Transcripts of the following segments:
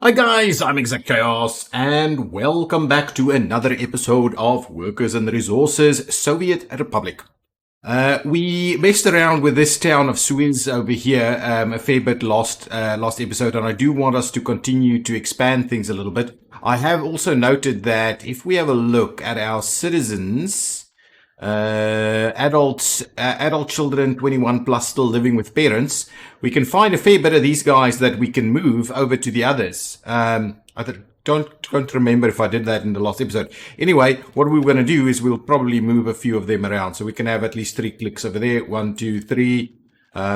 Hi guys, I'm ExactChaos and welcome back to another episode of Workers and Resources, Soviet Republic. We messed around with this town of Suez over here a fair bit last episode, and I do want us to continue to expand things a little bit. I have also noted that if we have a look at our citizens, adult children 21 plus still living with parents, we can find a fair bit of these guys that we can move over to the others. I don't remember if I did that in the last episode. Anyway, what we're going to do is we'll probably move a few of them around. So we can have at least 3 clicks over there. 1, 2, 3,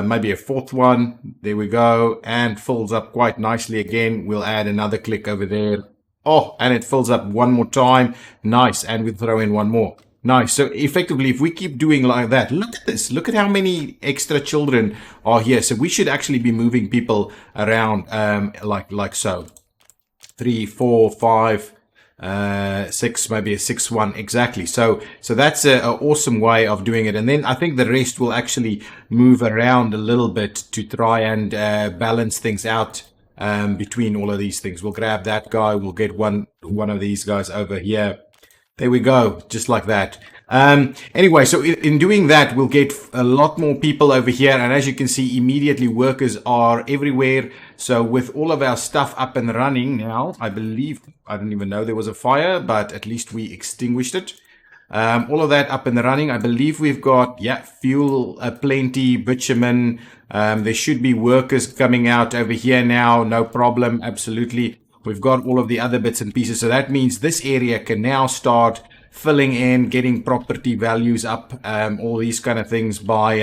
maybe a fourth one. There we go. And fills up quite nicely again. We'll add another click over there. Oh, and it fills up one more time. Nice. And we'll throw in one more. Nice. So effectively, if we keep doing like that, look at this. Look at how many extra children are here. So we should actually be moving people around like so. 3, 4, 5, 6, maybe a 6th one. Exactly. So that's an awesome way of doing it. And then I think the rest will actually move around a little bit to try and balance things out between all of these things. We'll grab that guy. We'll get one of these guys over here. There we go, just like that. Anyway, so in doing that, we'll get a lot more people over here. And as you can see, immediately workers are everywhere. So with all of our stuff up and running now, I believe, I didn't even know there was a fire, but at least we extinguished it. All of that up and running. I believe we've got, fuel plenty, bitumen. There should be workers coming out over here now. No problem, absolutely. We've got all of the other bits and pieces. So that means this area can now start filling in, getting property values up, all these kind of things by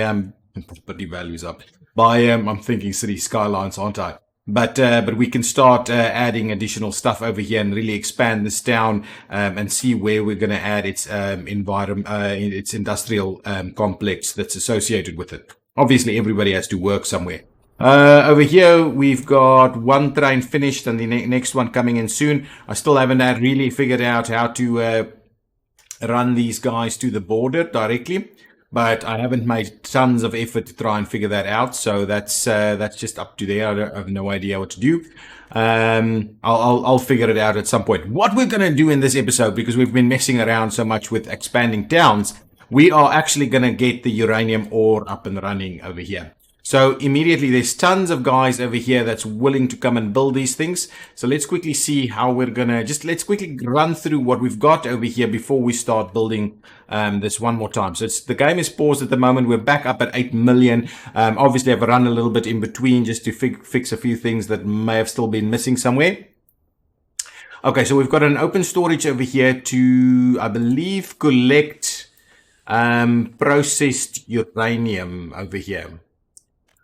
property values up. By I'm thinking city skylines, aren't I? But we can start adding additional stuff over here and really expand this town and see where we're going to add its environment, its industrial complex that's associated with it. Obviously, everybody has to work somewhere. Over here, we've got one train finished and the next one coming in soon. I still haven't really figured out how to run these guys to the border directly, but I haven't made tons of effort to try and figure that out. So that's just up to there. I have no idea what to do. I'll figure it out at some point. What we're going to do in this episode, because we've been messing around so much with expanding towns, we are actually going to get the uranium ore up and running over here. So immediately there's tons of guys over here that's willing to come and build these things. So let's quickly see how we're gonna let's quickly run through what we've got over here before we start building this one more time. So the game is paused at the moment. We're back up at 8 million. Obviously I've run a little bit in between just to fix a few things that may have still been missing somewhere. Okay, so we've got an open storage over here to, I believe, collect processed uranium over here.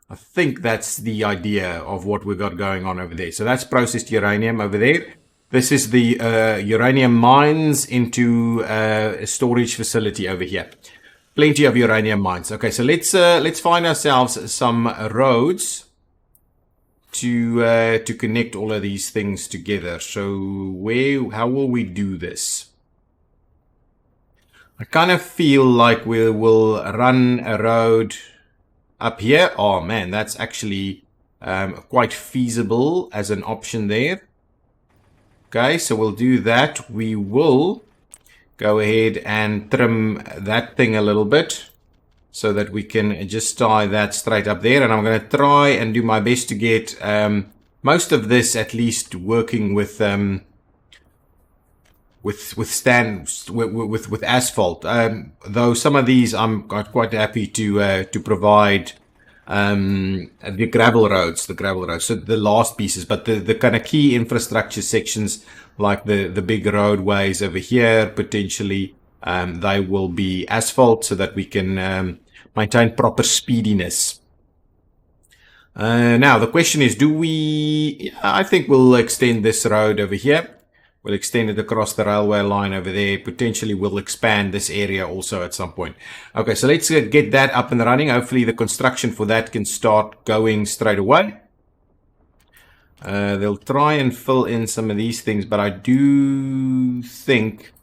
I think that's the idea of what we've got going on over there. So that's processed uranium over there. This is the uranium mines into a storage facility over here. Plenty of uranium mines. Okay, so let's find ourselves some roads to connect all of these things together. So how will we do this? I kind of feel like we will run a road up here. Oh man, that's actually quite feasible as an option there. Okay, so we'll do that. We will go ahead and trim that thing a little bit so that we can just tie that straight up there. And I'm going to try and do my best to get most of this at least working with asphalt. Though some of these I'm quite happy to provide the gravel roads. So the last pieces, but the kind of key infrastructure sections like the big roadways over here, potentially they will be asphalt so that we can maintain proper speediness. Now the question is, I think we'll extend this road over here. We'll extend it across the railway line over there. Potentially we'll expand this area also at some point. Okay, so let's get that up and running. Hopefully the construction for that can start going straight away. They'll try and fill in some of these things, but I do think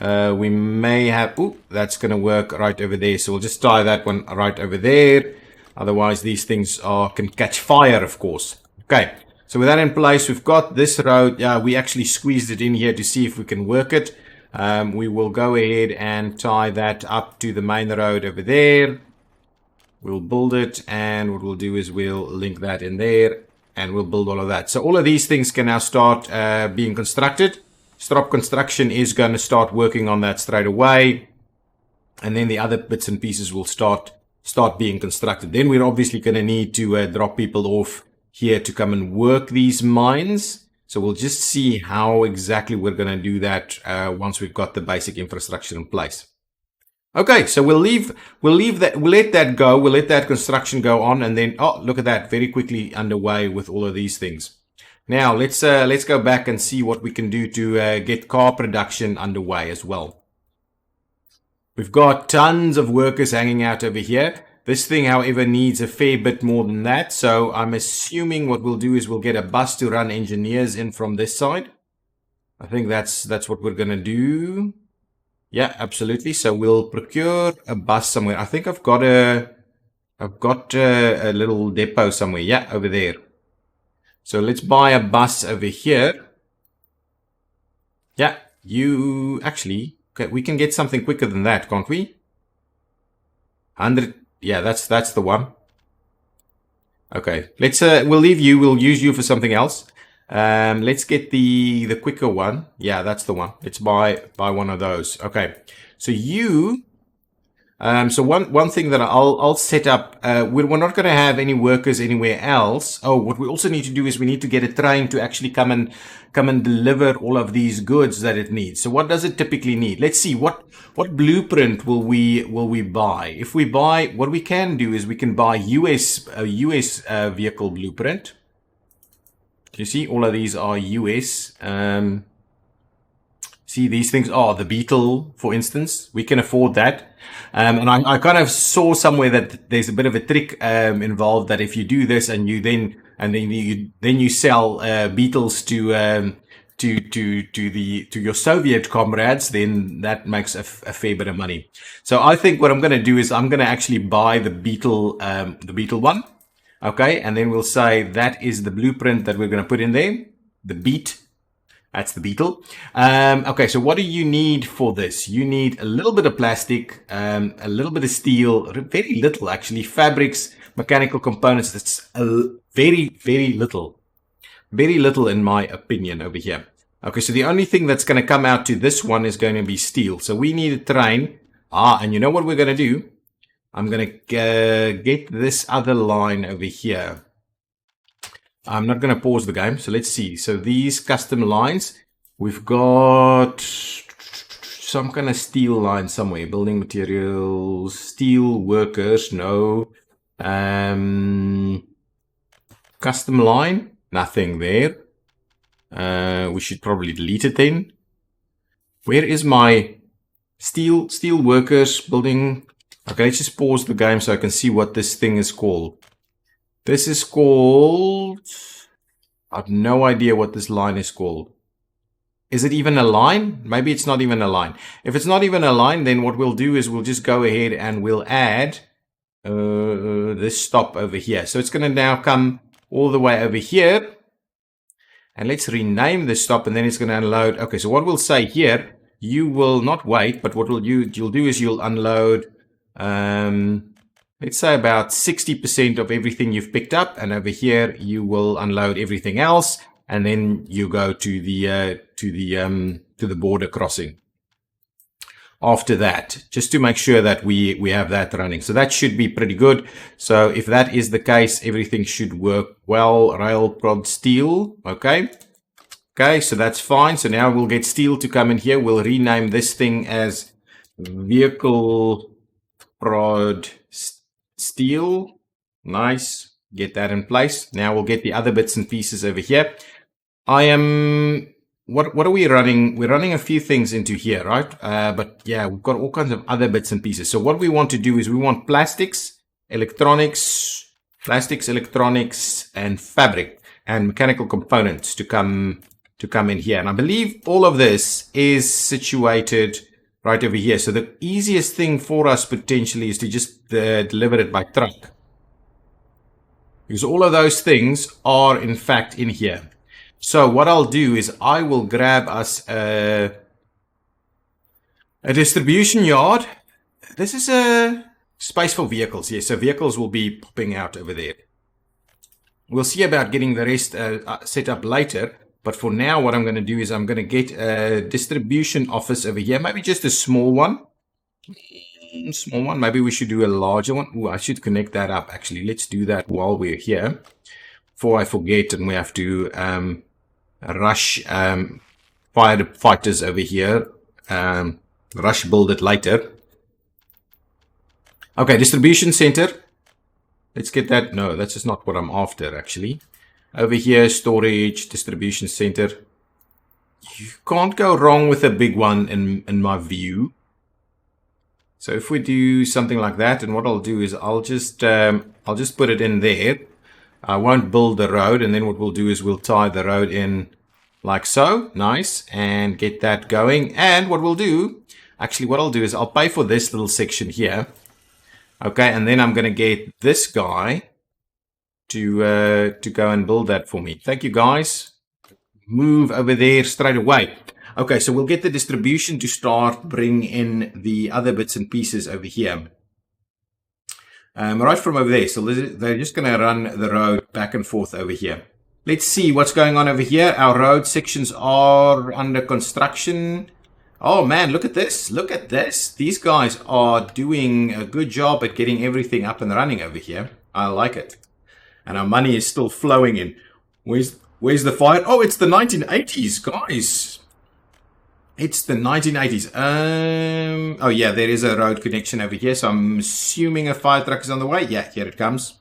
we may have... Ooh, that's going to work right over there. So we'll just tie that one right over there. Otherwise, these things can catch fire, of course. Okay. So with that in place, we've got this road. We actually squeezed it in here to see if we can work it. We will go ahead and tie that up to the main road over there. We'll build it, and what we'll do is we'll link that in there, and we'll build all of that. So all of these things can now start being constructed. Strop Construction is going to start working on that straight away, and then the other bits and pieces will start being constructed. Then we're obviously going to need to drop people off here to come and work these mines. So we'll just see how exactly we're going to do that once we've got the basic infrastructure in place. Okay, so we'll let that go. We'll let that construction go on, and then, oh, look at that, very quickly underway with all of these things. Now let's go back and see what we can do to get car production underway as well. We've got tons of workers hanging out over here. This thing, however, needs a fair bit more than that. So I'm assuming what we'll do is we'll get a bus to run engineers in from this side. I think that's what we're gonna do. Yeah, absolutely. So we'll procure a bus somewhere. I think I've got a little depot somewhere. Yeah, over there. So let's buy a bus over here. Yeah, okay, we can get something quicker than that, can't we? 100. Yeah, that's the one. Okay, we'll leave you. We'll use you for something else. Let's get the quicker one. Yeah, that's the one. Let's buy one of those. Okay. So so one thing that I'll set up, we're not going to have any workers anywhere else. Oh, what we also need to do is we need to get a train to actually come and deliver all of these goods that it needs. So what does it typically need? Let's see, what blueprint will we buy? If we buy, what we can do is we can buy a US vehicle blueprint. You see, all of these are US. See, these things are the Beetle, for instance. We can afford that. And I kind of saw somewhere that there's a bit of a trick involved, that if you do this and then you sell Beetles to your Soviet comrades, then that makes a fair bit of money. So I think what I'm going to do is I'm going to actually buy the Beetle one. Okay, and then we'll say that is the blueprint that we're going to put in there. The Beat. That's the Beetle. Okay, so what do you need for this? You need a little bit of plastic, a little bit of steel, very little actually, fabrics, mechanical components. That's very, very little. Very little in my opinion over here. Okay, so the only thing that's going to come out to this one is going to be steel. So we need a train. And you know what we're going to do? I'm going to get this other line over here. I'm not going to pause the game. So let's see. So these custom lines, we've got some kind of steel line somewhere. Building materials, steel workers, no. Custom line, nothing there. We should probably delete it then. Where is my steel workers building? Okay, let's just pause the game so I can see what this thing is called. This is called, I have no idea what this line is called. Is it even a line? Maybe it's not even a line. If it's not even a line, then what we'll do is we'll just go ahead and we'll add this stop over here. So it's going to now come all the way over here. And let's rename this stop, and then it's going to unload. Okay, so what we'll say here, you will not wait, but what you'll do is you'll unload, let's say about 60% of everything you've picked up, and over here you will unload everything else, and then you go to the border crossing. After that, just to make sure that we have that running. So that should be pretty good. So if that is the case, everything should work well. Rail prod steel. Okay. Okay, so that's fine. So now we'll get steel to come in here. We'll rename this thing as vehicle prod steel. Nice. Get that in place. Now we'll get the other bits and pieces over here. What are we running? We're running a few things into here, right? But yeah, we've got all kinds of other bits and pieces. So what we want to do is we want plastics, electronics, and fabric and mechanical components to come in here. And I believe all of this is situated right over here. So the easiest thing for us potentially is to just deliver it by truck. because all of those things are in fact in here. So what I'll do is I will grab us a distribution yard. This is a space for vehicles. Yes, so vehicles will be popping out over there. We'll see about getting the rest set up later. But for now, what I'm going to do is I'm going to get a distribution office over here. Maybe just a small one. Small one. Maybe we should do a larger one. Ooh, I should connect that up, actually. Let's do that while we're here. Before I forget and we have to rush firefighters over here. Rush build it later. Okay, distribution center. Let's get that. No, that's just not what I'm after, actually. Over here, storage, distribution center. You can't go wrong with a big one in my view. So if we do something like that, and what I'll do is I'll just put it in there. I won't build the road, and then what we'll do is we'll tie the road in like so. Nice, and get that going. And what we'll do, actually what I'll do is I'll pay for this little section here. Okay, and then I'm going to get this guy to go and build that for me. Thank you, guys. Move over there straight away. Okay, so we'll get the distribution to start bring in the other bits and pieces over here. Right from over there. So they're just going to run the road back and forth over here. Let's see what's going on over here. Our road sections are under construction. Oh man, look at this. Look at this. These guys are doing a good job at getting everything up and running over here. I like it. And our money is still flowing in. Where's the fire? Oh, it's the 1980s, guys. It's the 1980s. Oh yeah, there is a road connection over here. So I'm assuming a fire truck is on the way. Yeah, here it comes.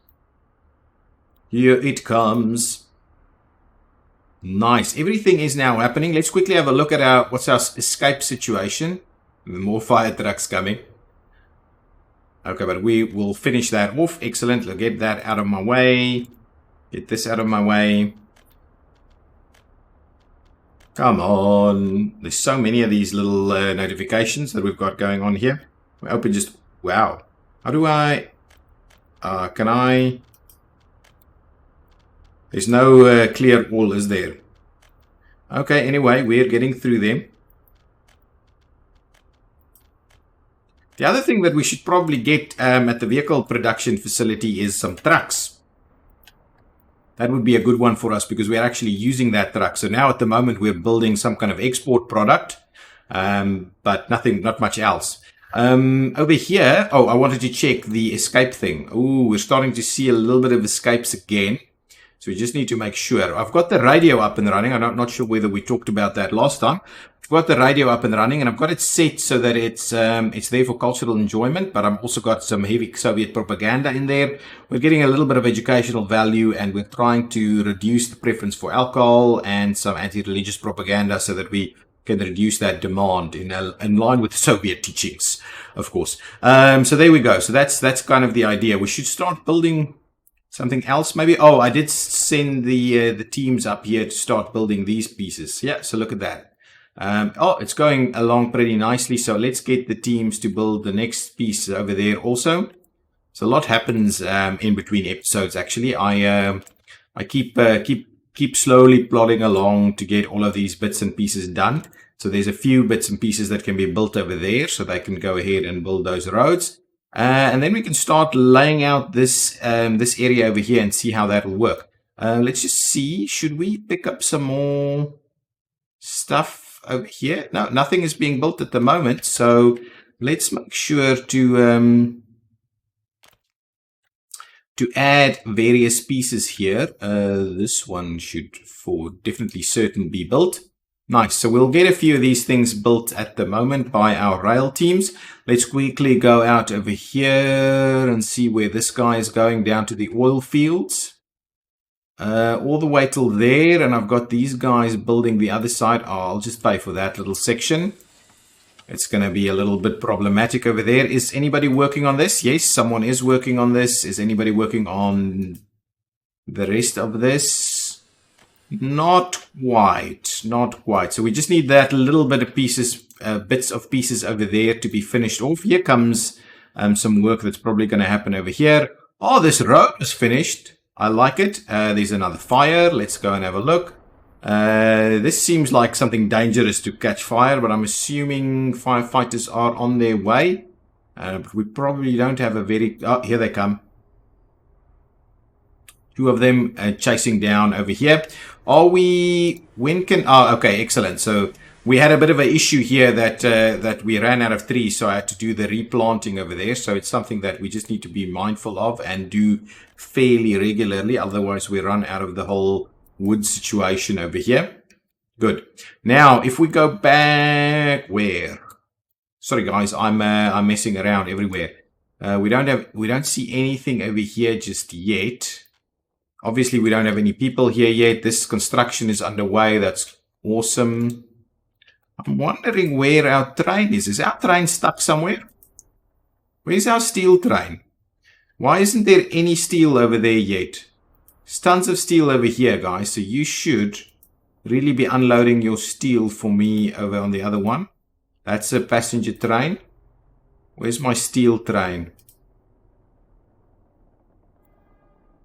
Here it comes. Nice. Everything is now happening. Let's quickly have a look at what's our escape situation. More fire trucks coming. Okay, but we will finish that off. Excellent. I'll get that out of my way. Get this out of my way. Come on. There's so many of these little notifications that we've got going on here. We open just... Wow. How do I... can I... There's no clear all, is there? Okay, anyway, we're getting through them. The other thing that we should probably get at the vehicle production facility is some trucks. That would be a good one for us because we're actually using that truck. So now at the moment we're building some kind of export product, but not much else. Over here, oh, I wanted to check the escape thing. Oh, we're starting to see a little bit of escapes again. So we just need to make sure. I've got the radio up and running. I'm not sure whether we talked about that last time. I've got the radio up and running, and I've got it set so that it's there for cultural enjoyment, but I've also got some heavy Soviet propaganda in there. We're getting a little bit of educational value, and we're trying to reduce the preference for alcohol and some anti-religious propaganda so that we can reduce that demand in line with Soviet teachings, of course. So there we go. So that's kind of the idea. We should start building something else, maybe. Oh, I did send the teams up here to start building these pieces. Yeah, so look at that. Oh, it's going along pretty nicely. So let's get the teams to build the next piece over there also. So a lot happens in between episodes. Actually, I keep slowly plodding along to get all of these bits and pieces done. So there's a few bits and pieces that can be built over there, so they can go ahead and build those roads. And then we can start laying out this area over here and see how that will work. Let's just see. Should we pick up some more stuff over here? No, nothing is being built at the moment. So let's make sure to add various pieces here. This one should for definitely certain be built. Nice. So we'll get a few of these things built at the moment by our rail teams. Let's quickly go out over here and see where this guy is going down to the oil fields. All the way till there. And I've got these guys building the other side. Oh, I'll just pay for that little section. It's going to be a little bit problematic over there. Is anybody working on this? Yes, someone is working on this. Is anybody working on the rest of this? Not quite, not quite. So we just need that little bit of pieces, bits of pieces over there to be finished off. Here comes some work that's probably going to happen over here. Oh, this road is finished. I like it. There's another fire. Let's go and have a look. This seems like something dangerous to catch fire, but I'm assuming firefighters are on their way. But we probably don't have a very... Oh, here they come. Two of them chasing down over here. Are we... When can... Oh, okay, excellent. So we had a bit of an issue here that we ran out of trees, so I had to do the replanting over there. So it's something that we just need to be mindful of and do fairly regularly. Otherwise, we run out of the whole wood situation over here. Good. Now, if we go back... Where? Sorry, guys. I'm messing around everywhere. We don't see anything over here just yet. Obviously, we don't have any people here yet. This construction is underway. That's awesome. I'm wondering where our train is. Is our train stuck somewhere? Where's our steel train? Why isn't there any steel over there yet? There's tons of steel over here, guys. So you should really be unloading your steel for me over on the other one. That's a passenger train. Where's my steel train?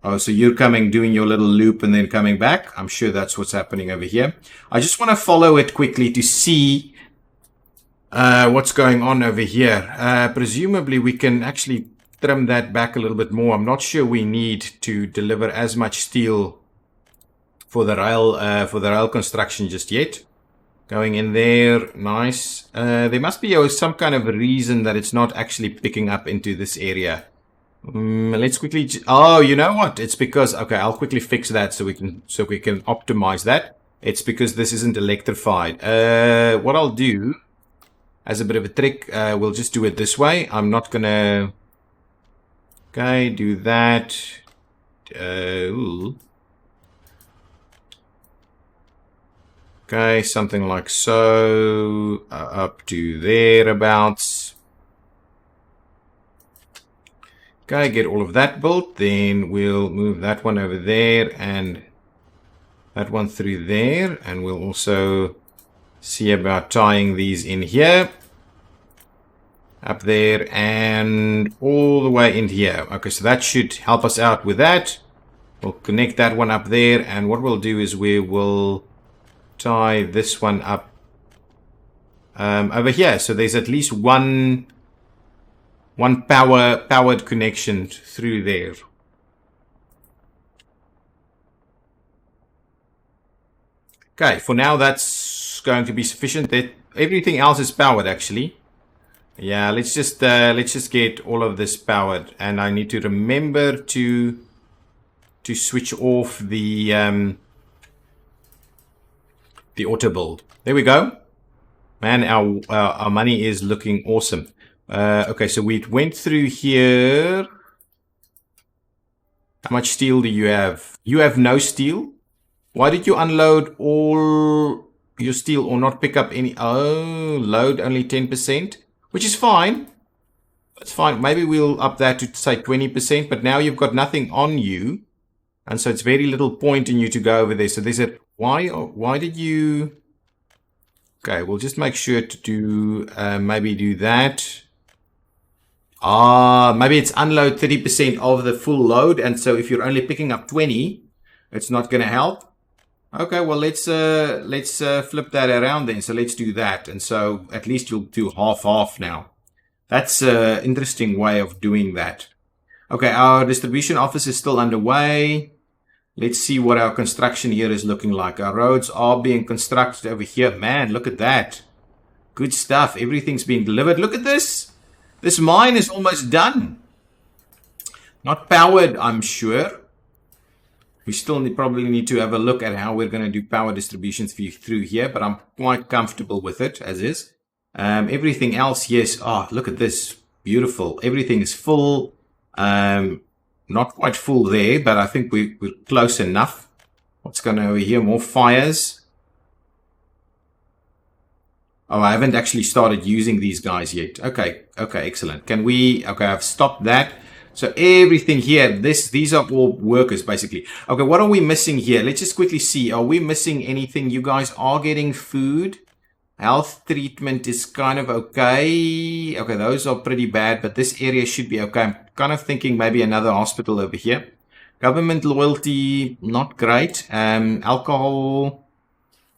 Oh, so you're coming, doing your little loop and then coming back. I'm sure that's what's happening over here. I just want to follow it quickly to see what's going on over here. Presumably, we can actually trim that back a little bit more. I'm not sure we need to deliver as much steel for the rail construction just yet. Going in there, nice. There must be some kind of reason that it's not actually picking up into this area. Let's quickly... Oh, you know what? It's because... Okay, I'll quickly fix that so we can optimize that. It's because this isn't electrified. What I'll do, as a bit of a trick, we'll just do it this way. I'm not gonna... Okay, do that. Okay, something like so. Up to thereabouts. Okay, get all of that built. Then we'll move that one over there and that one through there. And we'll also see about tying these in here. Up there and all the way in here. Okay, so that should help us out with that. We'll connect that one up there. And what we'll do is we will tie this one up over here. So there's at least one powered connection through there. Okay, for now that's going to be sufficient. Everything else is powered actually. Yeah, let's just get all of this powered, and I need to remember to switch off the auto build. There we go. Man, our money is looking awesome. Okay, so we went through here. How much steel do you have? You have no steel? Why did you unload all your steel or not pick up any? Oh, load only 10%, which is fine. That's fine. Maybe we'll up that to say 20%, but now you've got nothing on you. And so it's very little point in you to go over there. So there's a, why did you? Okay, we'll just make sure to do, maybe do that. Maybe it's unload 30% of the full load. And so if you're only picking up 20, it's not going to help. Okay, well, let's flip that around then. So let's do that. And so at least you'll do half now. That's an interesting way of doing that. Okay, our distribution office is still underway. Let's see what our construction here is looking like. Our roads are being constructed over here. Man, look at that. Good stuff. Everything's being delivered. Look at this. This mine is almost done. Not powered, I'm sure. We still probably need to have a look at how we're going to do power distributions through here, but I'm quite comfortable with it as is. Everything else, yes. Oh, look at this. Beautiful. Everything is full. Not quite full there, but I think we're close enough. What's going on over here? More fires. Oh, I haven't actually started using these guys yet. Okay, excellent. Can we... Okay, I've stopped that. So everything here, these are all workers, basically. Okay, what are we missing here? Let's just quickly see. Are we missing anything? You guys are getting food. Health treatment is kind of okay. Okay, those are pretty bad, but this area should be okay. I'm kind of thinking maybe another hospital over here. Government loyalty, not great. Alcohol,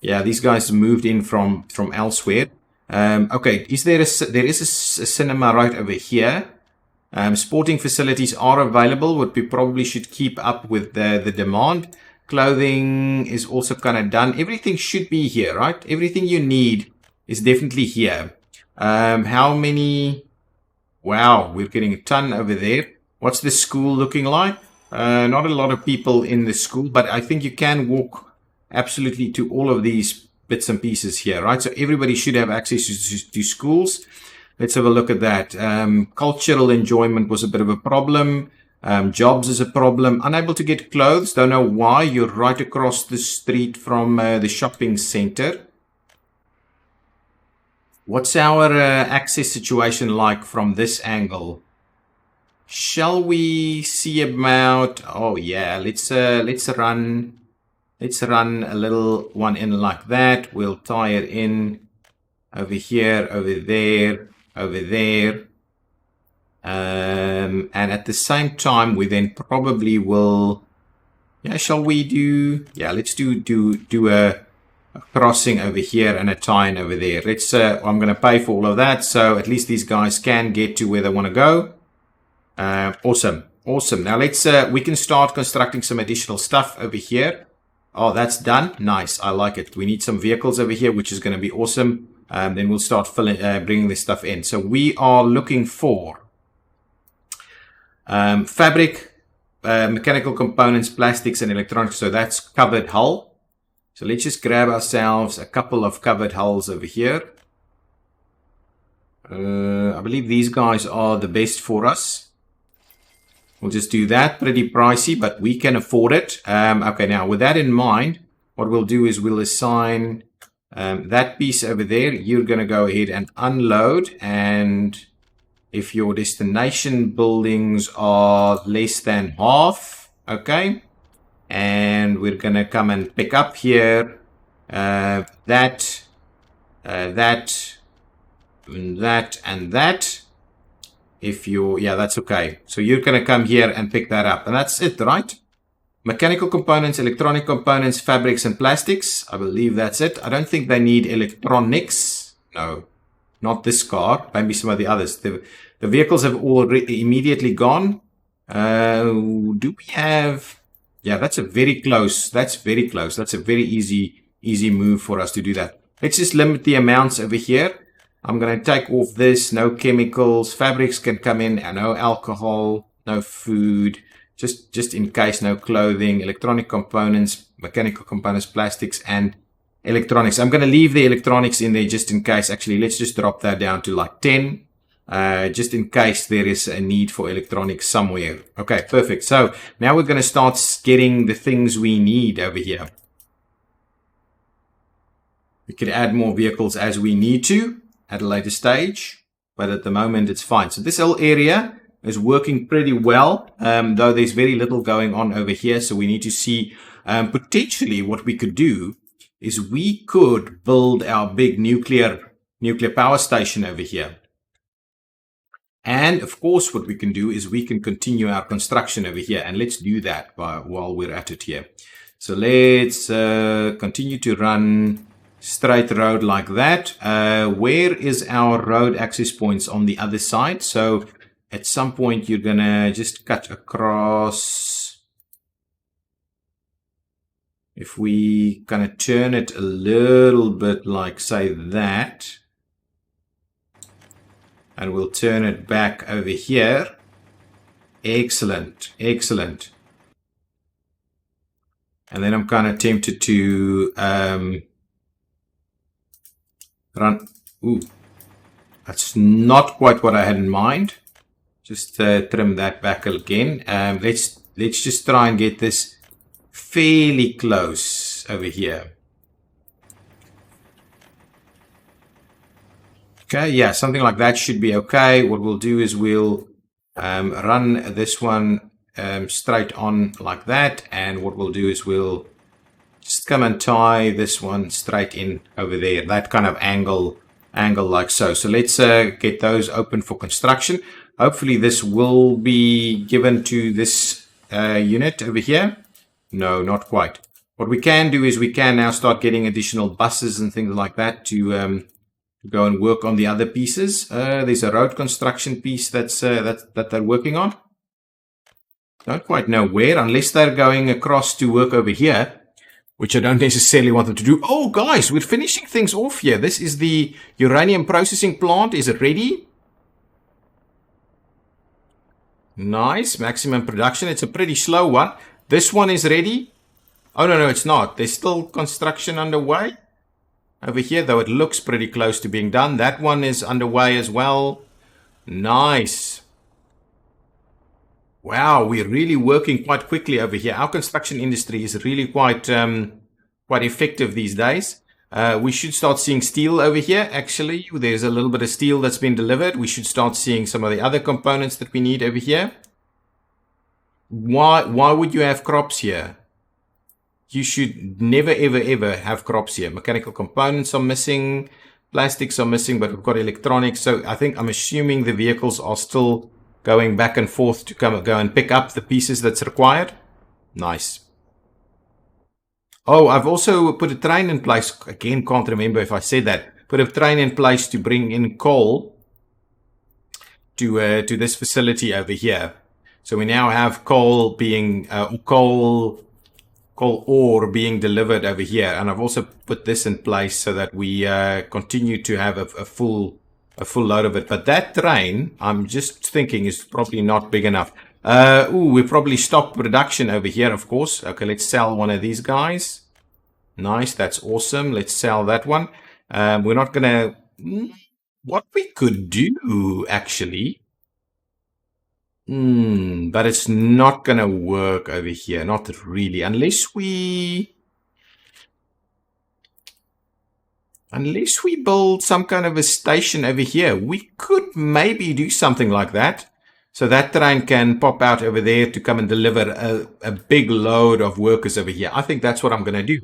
yeah, these guys moved in from elsewhere. Okay, there is a cinema right over here. Sporting facilities are available. What we probably should keep up with the demand. Clothing is also kind of done. Everything should be here, right? Everything you need is definitely here. How many? Wow, we're getting a ton over there. What's the school looking like? Not a lot of people in the school, but I think you can walk absolutely to all of these bits and pieces here, right? So everybody should have access to schools. Let's have a look at that. Cultural enjoyment was a bit of a problem. Jobs is a problem. Unable to get clothes. Don't know why. You're right across the street from the shopping center. What's our access situation like from this angle? Shall we see about? Oh yeah, let's run a little one in like that. We'll tie it in over here, over there, over there. And at the same time, we then probably will. Yeah, shall we do? Yeah, let's do a crossing over here and a tie-in over there. Let's. I'm going to pay for all of that, so at least these guys can get to where they want to go. Awesome. Now let's. We can start constructing some additional stuff over here. Oh, that's done. Nice. I like it. We need some vehicles over here, which is going to be awesome. Then we'll start bringing this stuff in. So we are looking for fabric, mechanical components, plastics, and electronics. So that's covered hull. So let's just grab ourselves a couple of covered hulls over here. I believe these guys are the best for us. We'll just do that. Pretty pricey, but we can afford it. Okay, now with that in mind, what we'll do is we'll assign that piece over there. You're going to go ahead and unload. And if your destination buildings are less than half, okay, and we're going to come and pick up here that, and that. If you, yeah, that's okay. So you're going to come here and pick that up. And that's it, right? Mechanical components, electronic components, fabrics, and plastics. I believe that's it. I don't think they need electronics. No, not this car. Maybe some of the others. The vehicles have already immediately gone. Do we have... Yeah, that's a very close. That's very close. That's a very easy move for us to do that. Let's just limit the amounts over here. I'm going to take off this. No chemicals. Fabrics can come in. No alcohol. No food. Just in case. No clothing. Electronic components. Mechanical components. Plastics and electronics. I'm going to leave the electronics in there just in case. Actually, let's just drop that down to like 10. Just in case there is a need for electronics somewhere. Okay, perfect. So now we're going to start getting the things we need over here. We can add more vehicles as we need to at a later stage, but at the moment it's fine. So this whole area is working pretty well, though there's very little going on over here. So we need to see potentially what we could do is we could build our big nuclear power station over here. And of course, what we can do is we can continue our construction over here, and let's do that while we're at it here. So let's continue to run straight road like that. Where is our road access points on the other side? So at some point you're gonna just cut across. If we kind of turn it a little bit like say that, and we'll turn it back over here. Excellent. And then I'm kind of tempted to run. Ooh, that's not quite what I had in mind. Just trim that back again. Let's just try and get this fairly close over here. Okay, yeah, something like that should be okay. What we'll do is we'll run this one straight on like that. And what we'll do is we'll just come and tie this one straight in over there. That kind of angle like so. So let's get those open for construction. Hopefully this will be given to this unit over here. No, not quite. What we can do is we can now start getting additional buses and things like that to go and work on the other pieces. There's a road construction piece that they're working on. Don't quite know where, unless they're going across to work over here, which I don't necessarily want them to do. Oh, guys, we're finishing things off here. This is the uranium processing plant. Is it ready? Nice. Maximum production. It's a pretty slow one. This one is ready. Oh, no, it's not. There's still construction underway over here, though it looks pretty close to being done. That one is underway as well. Nice. Wow, we're really working quite quickly over here. Our construction industry is really quite effective these days. We should start seeing steel over here. Actually, there's a little bit of steel that's been delivered. We should start seeing some of the other components that we need over here. Why would you have crops here? You should never, ever have crops here. Mechanical components are missing. Plastics are missing, but we've got electronics. So I'm assuming the vehicles are still going back and forth to go and pick up the pieces that's required. Nice. Oh, I've also put a train in place. Again, can't remember if I said that. Put a train in place to bring in coal to this facility over here. So we now have coal being coal ore being delivered over here, and I've also put this in place so that we continue to have a full load of it. But that train, I'm just thinking, is probably not big enough. We probably stopped production over here, of course. Okay, let's sell one of these guys. Nice, that's awesome. Let's sell that one. We're not gonna... What we could do, actually... but it's not gonna work over here. Not really. Unless we build some kind of a station over here, we could maybe do something like that. So that train can pop out over there to come and deliver a big load of workers over here. I think that's what I'm going to do.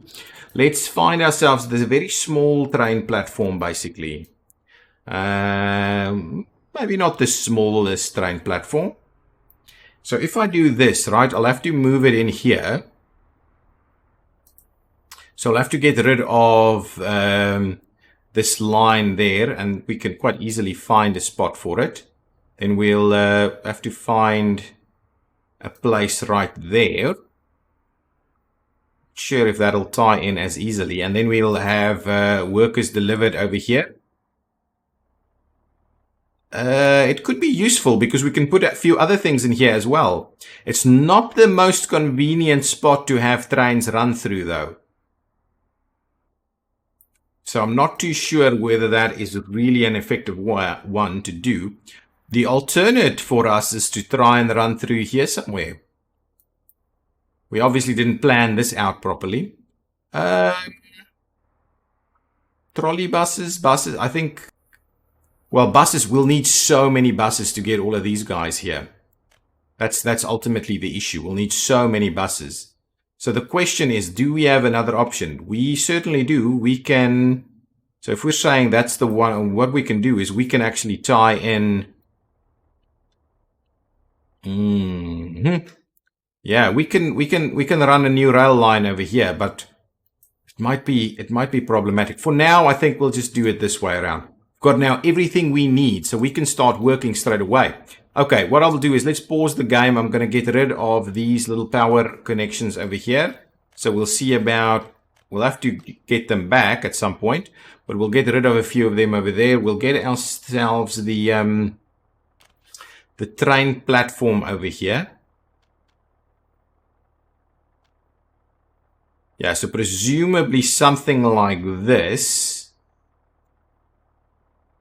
Let's find ourselves, there's a very small train platform basically. Maybe not the smallest train platform. So if I do this, right, I'll have to move it in here. So I'll have to get rid of this line there, and we can quite easily find a spot for it. Then we'll have to find a place right there. Not sure if that'll tie in as easily. And then we'll have workers delivered over here. It could be useful because we can put a few other things in here as well. It's not the most convenient spot to have trains run through though. So I'm not too sure whether that is really an effective one to do. The alternate for us is to try and run through here somewhere. We obviously didn't plan this out properly. Trolley buses, I think... Well, buses, we'll need so many buses to get all of these guys here. That's ultimately the issue. We'll need so many buses. So the question is, do we have another option? We certainly do. We can... So if we're saying that's the one, what we can do is we can actually tie in... Yeah, we can run a new rail line over here, but it might be problematic. For now, I think we'll just do it this way around. Got now everything we need, so we can start working straight away. Okay, what I'll do is let's pause the game. I'm going to get rid of these little power connections over here. So we'll see about, we'll have to get them back at some point, but we'll get rid of a few of them over there. We'll get ourselves the train platform over here. Yeah, so presumably something like this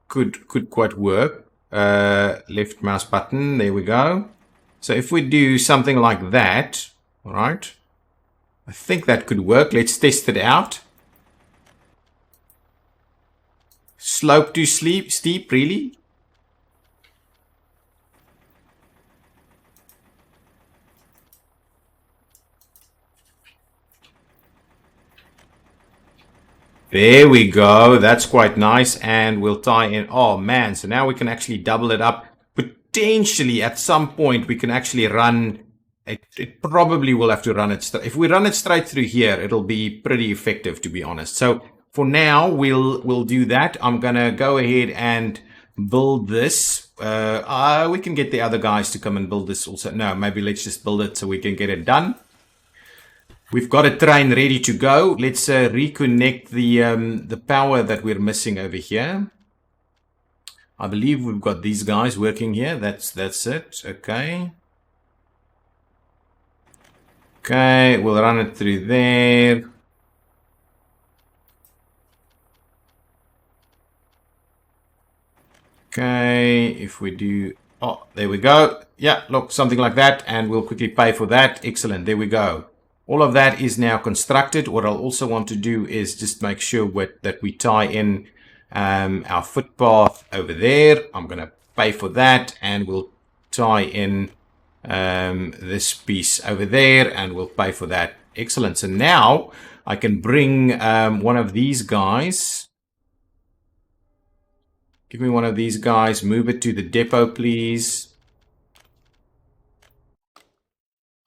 could quite work. Left mouse button, there we go. So if we do something like that, all right, I think that could work. Let's test it out. Slope too steep, really? There we go. That's quite nice. And we'll tie in. Oh, man. So now we can actually double it up. Potentially, at some point, we can actually run it probably will have to run it. If we run it straight through here, it'll be pretty effective, to be honest. So for now, we'll do that. I'm gonna go ahead and build this. We can get the other guys to come and build this also. No, maybe let's just build it so we can get it done. We've got a train ready to go. Let's reconnect the power that we're missing over here. I believe we've got these guys working here. That's it. Okay. Okay, we'll run it through there. Okay, if we do, oh, there we go. Yeah, look, something like that, and we'll quickly pay for that. Excellent, there we go. All of that is now constructed. What I'll also want to do is just make sure that we tie in our footpath over there. I'm going to pay for that, and we'll tie in this piece over there, and we'll pay for that. Excellent. So now I can bring one of these guys. Give me one of these guys. Move it to the depot, please.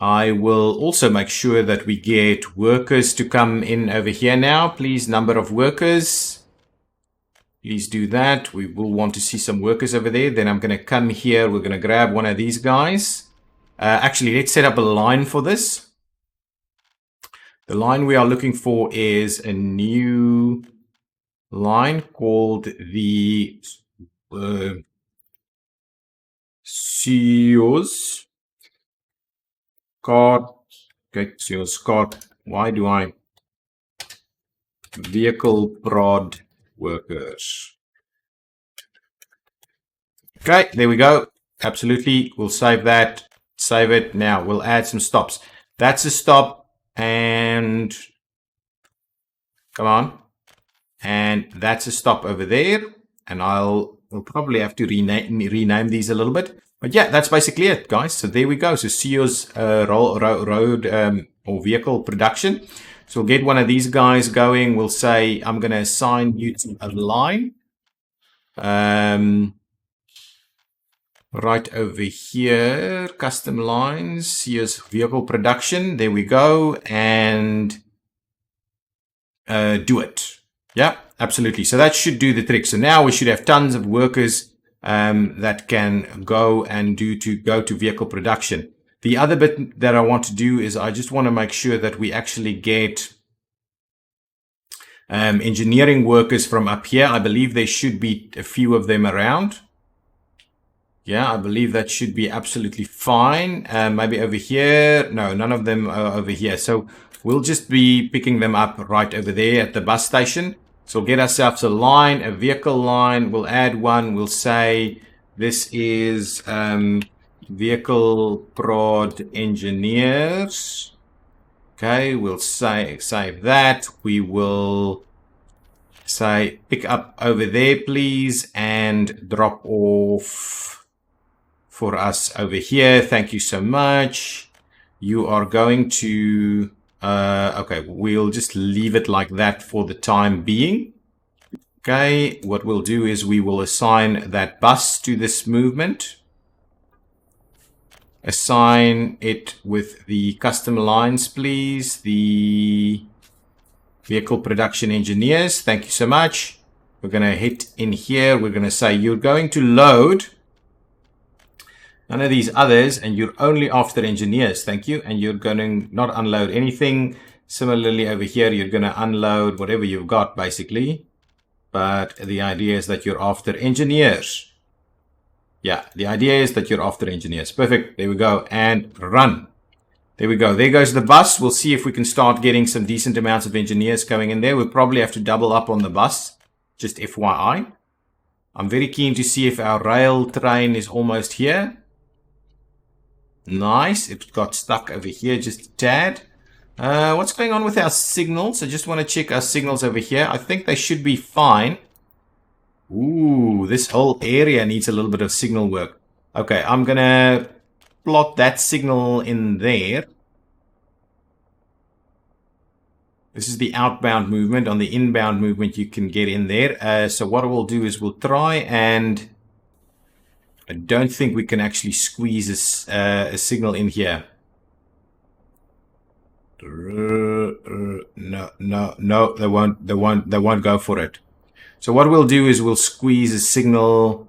I will also make sure that we get workers to come in over here now. Please, number of workers. Please do that. We will want to see some workers over there. Then I'm going to come here. We're going to grab one of these guys. Actually, let's set up a line for this. The line we are looking for is a new line called the CEOs card. Okay, CEOs card. Why do I vehicle prod workers? Okay, there we go. Absolutely, we'll save that. Save it. Now we'll add some stops. That's a stop, and come on. And that's a stop over there, and we'll probably have to rename these a little bit, but yeah, that's basically it, guys. So there we go. So CEO's road or vehicle production. So we'll get one of these guys going. We'll say I'm going to assign you to a line right over here, custom lines, CEO's vehicle production. There we go, and do it. Yeah, absolutely. So that should do the trick. So now we should have tons of workers that can go to vehicle production. The other bit that I want to do is I just want to make sure that we actually get engineering workers from up here. I believe there should be a few of them around. Yeah, I believe that should be absolutely fine. Maybe over here. No, none of them are over here. So we'll just be picking them up right over there at the bus station. So we'll get ourselves a line, a vehicle line. We'll add one. We'll say this is vehicle prod engineers. Okay, we'll save that. We will say pick up over there, please, and drop off for us over here. Thank you so much. You are going to okay, we'll just leave it like that for the time being. Okay, what we'll do is we will assign that bus to this movement. Assign it with the custom lines, please. The vehicle production engineers. Thank you so much. We're going to hit in here. We're going to say you're going to load none of these others, and you're only after engineers. Thank you. And you're going to not unload anything. Similarly, over here, you're going to unload whatever you've got, basically. But the idea is that you're after engineers. Yeah, the idea is that you're after engineers. Perfect. There we go. And run. There we go. There goes the bus. We'll see if we can start getting some decent amounts of engineers coming in there. We'll probably have to double up on the bus. Just FYI. I'm very keen to see if our rail train is almost here. Nice. It got stuck over here just a tad. What's going on with our signals? I just want to check our signals over here. I think they should be fine. Ooh, this whole area needs a little bit of signal work. Okay, I'm going to plot that signal in there. This is the outbound movement. On the inbound movement, you can get in there. So what we'll do is we'll try and... I don't think we can actually squeeze a signal in here. No, they won't go for it. So what we'll do is we'll squeeze a signal.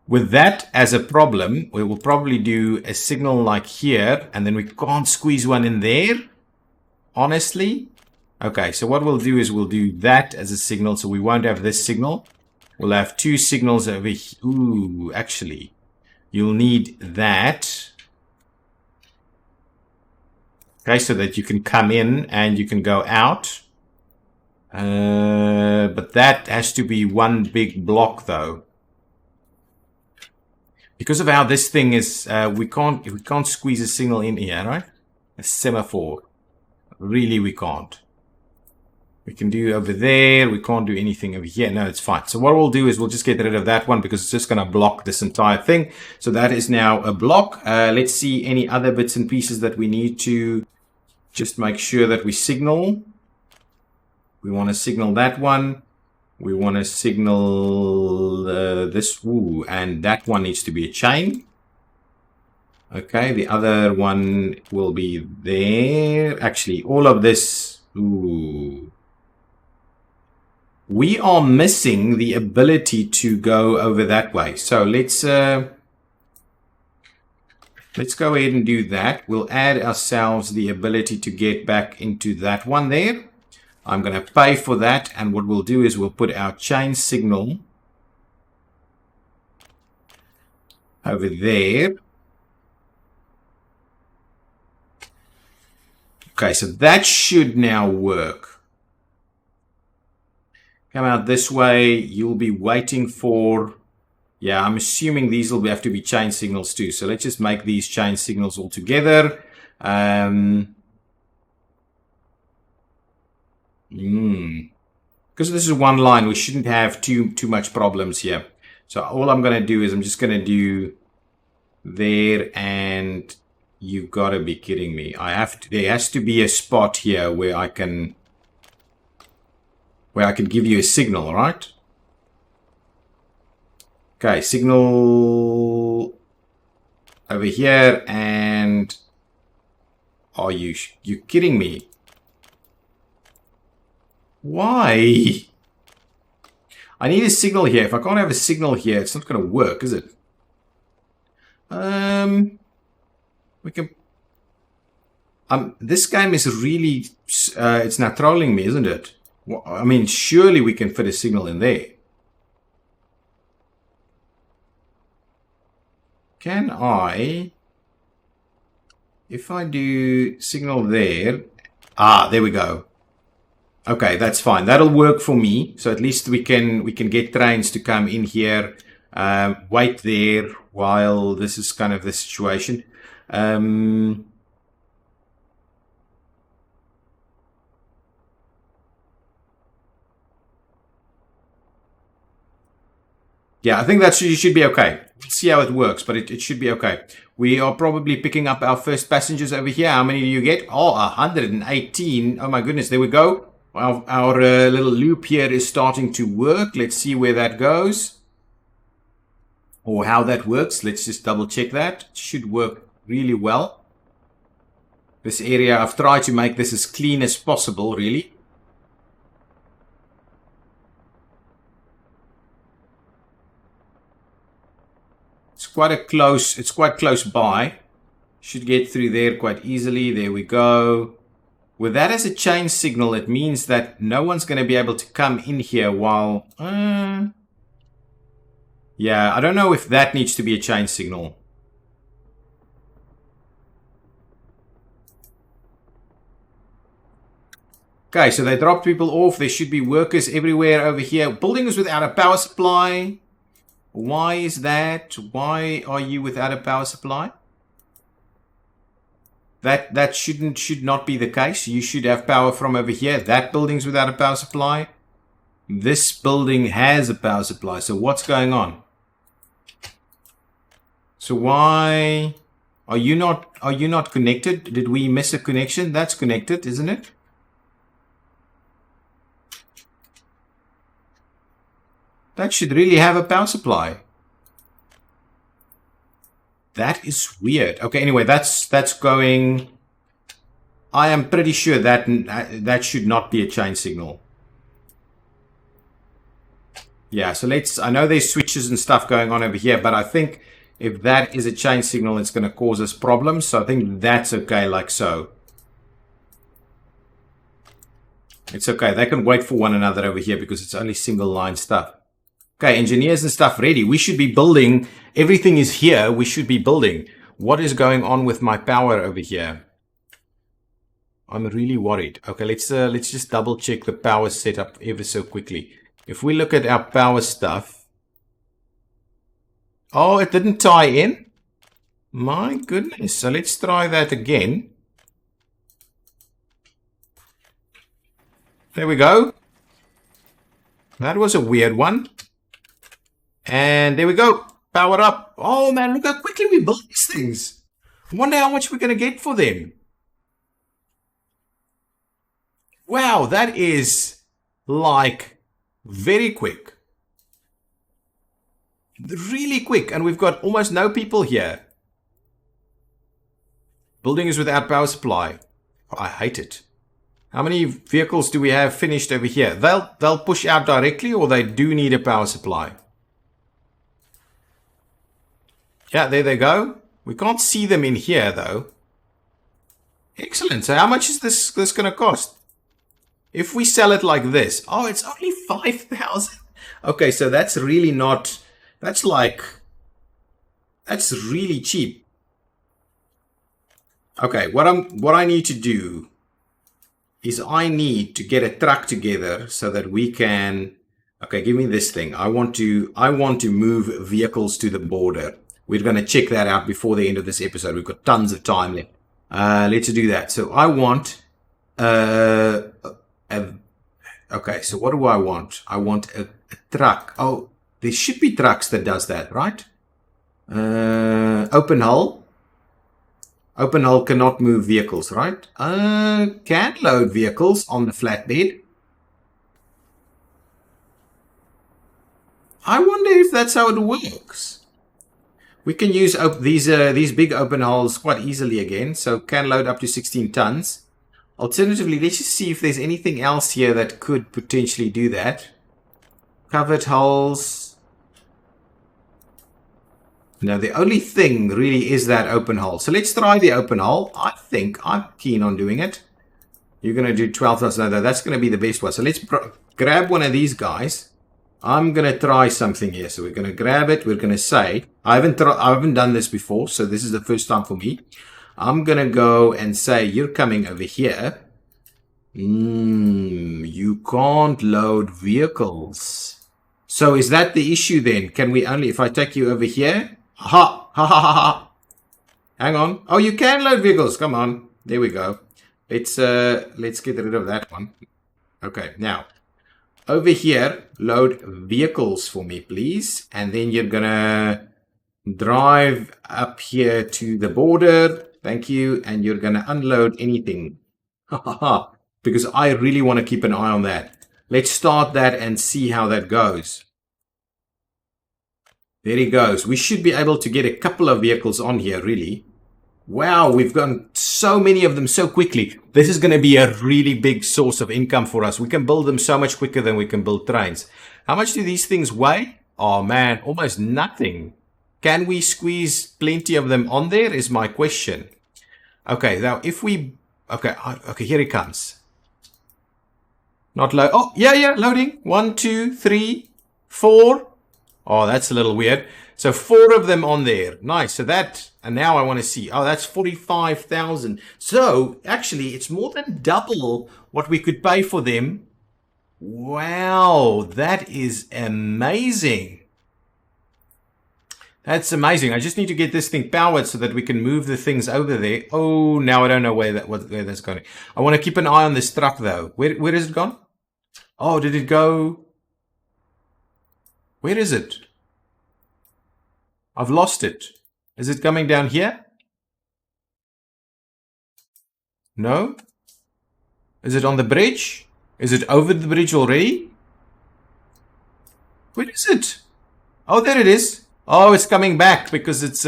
With that as a problem, we will probably do a signal like here, and then we can't squeeze one in there, honestly. Okay, so what we'll do is we'll do that as a signal, so we won't have this signal. We'll have two signals over here. Ooh, actually, you'll need that. Okay, so that you can come in and you can go out. But that has to be one big block, though. Because of how this thing is, we can't squeeze a signal in here, right? A semaphore. Really, we can't. We can do over there. We can't do anything over here. No, it's fine. So what we'll do is we'll just get rid of that one because it's just going to block this entire thing. So that is now a block. Let's see any other bits and pieces that we need to just make sure that we signal. We want to signal that one. We want to signal this. Ooh, and that one needs to be a chain. Okay, the other one will be there. Actually, all of this. Ooh. We are missing the ability to go over that way. So let's go ahead and do that. We'll add ourselves the ability to get back into that one there. I'm going to pay for that. And what we'll do is we'll put our chain signal over there. Okay, so that should now work. Come out this way. You'll be waiting for... Yeah, I'm assuming these will have to be chain signals too. So let's just make these chain signals all together. Because this is one line, we shouldn't have too much problems here. So all I'm going to do is I'm just going to do there, and you've got to be kidding me. There has to be a spot here where I can give you a signal, right? Okay, signal over here, and are you kidding me? Why? I need a signal here. If I can't have a signal here, it's not going to work, is it? We can... this game is really... it's now trolling me, isn't it? Well, I mean, surely we can fit a signal in there. Can I... If I do signal there... Ah, there we go. Okay, that's fine. That'll work for me. So at least we can get trains to come in here, wait there while this is kind of the situation. Yeah, I think that should be okay. Let's see how it works, but it should be okay. We are probably picking up our first passengers over here. How many do you get? Oh, 118. Oh my goodness, there we go. Our little loop here is starting to work. Let's see where that goes. Or how that works. Let's just double check that. It should work really well. This area, I've tried to make this as clean as possible, really. It's quite close by. Should get through there quite easily. There we go. With that as a chain signal, it means that no one's going to be able to come in here while... yeah, I don't know if that needs to be a chain signal. Okay, so they dropped people off. There should be workers everywhere over here. Buildings without a power supply. Why is that? Why are you without a power supply? That should not be the case. You should have power from over here. That building's without a power supply. This building has a power supply. So what's going on? So why are you not connected? Did we miss a connection? That's connected, isn't it? That should really have a power supply. That is weird. Okay, anyway, that's going. I am pretty sure that that should not be a chain signal. Yeah, so I know there's switches and stuff going on over here, but I think if that is a chain signal, it's going to cause us problems. So I think that's okay, like so. It's okay. They can wait for one another over here because it's only single line stuff. Okay, engineers and stuff ready. We should be building. Everything is here. We should be building. What is going on with my power over here? I'm really worried. Okay, let's just double check the power setup ever so quickly. If we look at our power stuff. Oh, it didn't tie in? My goodness. So let's try that again. There we go. That was a weird one. And there we go. Power up. Oh man, look how quickly we built these things. I wonder how much we're going to get for them. Wow, that is like very quick. Really quick. And we've got almost no people here. Building is without power supply. I hate it. How many vehicles do we have finished over here? They'll push out directly, or they do need a power supply. Yeah, there they go. We can't see them in here though. Excellent. So how much is this going to cost? If we sell it like this, oh, it's only 5,000. Okay, so that's really not, that's really cheap. Okay, what I need to do is I need to get a truck together so that we can, okay, give me this thing. I want to move vehicles to the border. We're going to check that out before the end of this episode. We've got tons of time left. Let's do that. So I want, okay, so what do I want? I want a truck. Oh, there should be trucks that does that, right? Open hull. Open hull cannot move vehicles, right? Can load vehicles on the flatbed. I wonder if that's how it works. We can use these big open hulls quite easily again. So can load up to 16 tons. Alternatively, let's just see if there's anything else here that could potentially do that. Covered hulls. No, the only thing really is that open hull. So let's try the open hull. I think I'm keen on doing it. You're going to do 12 tons. No, that's going to be the best one. So let's grab one of these guys. I'm going to try something here. So we're going to grab it. We're going to say, I haven't done this before. So this is the first time for me. I'm going to go and say, you're coming over here. You can't load vehicles. So is that the issue then? Can we only, if I take you over here? Ha ha ha ha ha. Hang on. Oh, you can load vehicles. Come on. There we go. Let's get rid of that one. Okay, now over here, load vehicles for me, please. And then you're gonna drive up here to the border. Thank you. And you're gonna unload anything. Ha ha ha. Because I really want to keep an eye on that. Let's start that and see how that goes. There he goes. We should be able to get a couple of vehicles on here, really. Wow, we've gotten so many of them so quickly. This is going to be a really big source of income for us. We can build them so much quicker than we can build trains. How much do these things weigh? Oh man, almost nothing. Can we squeeze plenty of them on there is my question. Okay, now if we... Okay, here he comes. Not load. Oh, yeah, loading. 1, 2, 3, 4. Oh, that's a little weird. So 4 of them on there. Nice. So that, and now I want to see. Oh, that's 45,000. So actually, it's more than double what we could pay for them. Wow, that is amazing. That's amazing. I just need to get this thing powered so that we can move the things over there. Oh, now I don't know where that's going. I want to keep an eye on this truck though. Where is it gone? Oh, did it go? Where is it? I've lost it. Is it coming down here? No? Is it on the bridge? Is it over the bridge already? Where is it? Oh, there it is. Oh, it's coming back because it's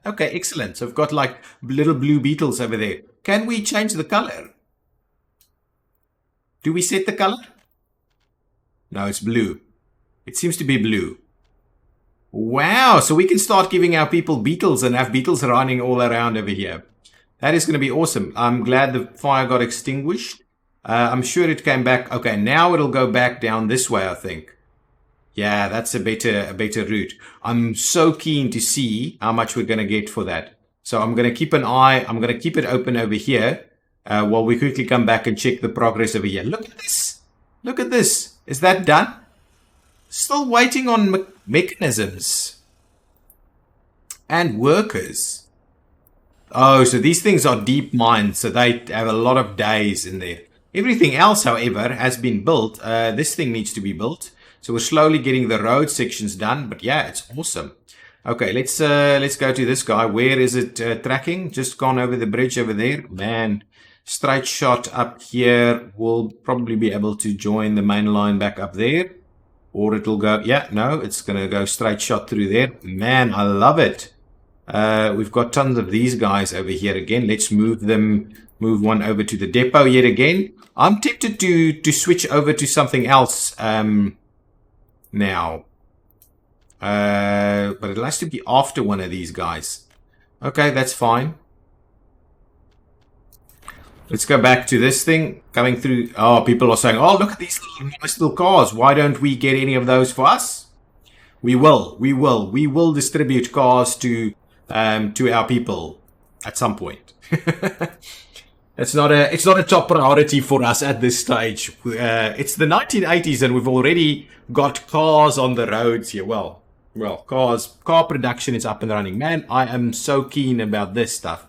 Okay, excellent. So we've got like little blue beetles over there. Can we change the color? Do we set the color? No, it's blue. It seems to be blue. Wow, so we can start giving our people beetles and have beetles running all around over here. That is going to be awesome. I'm glad the fire got extinguished. I'm sure it came back. Okay, now it'll go back down this way, I think. Yeah, that's a better route. I'm so keen to see how much we're going to get for that. So I'm going to keep an eye. I'm going to keep it open over here while we quickly come back and check the progress over here. Look at this. Look at this. Is that done? Still waiting on mechanisms and workers. Oh, so these things are deep mines, so they have a lot of days in there. Everything else, however, has been built. This thing needs to be built. So we're slowly getting the road sections done, but yeah, it's awesome. Okay, let's go to this guy. Where is it tracking? Just gone over the bridge over there. Man, straight shot up here. We'll probably be able to join the main line back up there. Or it'll go, yeah, no, it's going to go straight shot through there. Man, I love it. We've got tons of these guys over here again. Let's move one over to the depot yet again. I'm tempted to switch over to something else now. But it has to be after one of these guys. Okay, that's fine. Let's go back to this thing coming through. Oh, people are saying, oh, look at these nice little cars. Why don't we get any of those for us? We will distribute cars to our people at some point. It's not a top priority for us at this stage. It's the 1980s and we've already got cars on the roads here. Well, car production is up and running. Man, I am so keen about this stuff.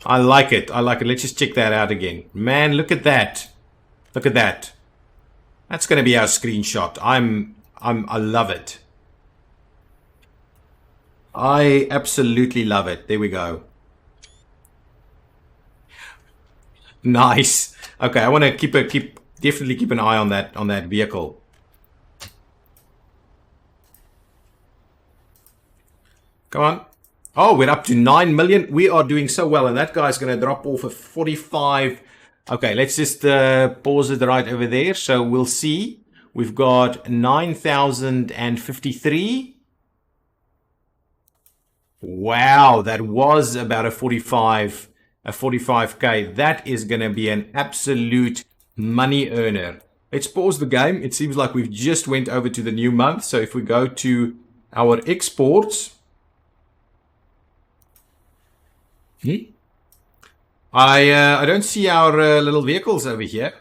I like it. Let's just check that out again. Man, look at that. Look at that. That's going to be our screenshot. I love it. I absolutely love it. There we go. Nice. Okay, I want to definitely keep an eye on that vehicle. Come on. Oh, we're up to 9 million. We are doing so well, and that guy's going to drop off a 45. Okay, let's just pause it right over there. So we'll see. We've got 9,053. Wow, that was about a 45k. That is going to be an absolute money earner. Let's pause the game. It seems like we've just went over to the new month. So if we go to our exports, I don't see our little vehicles over here.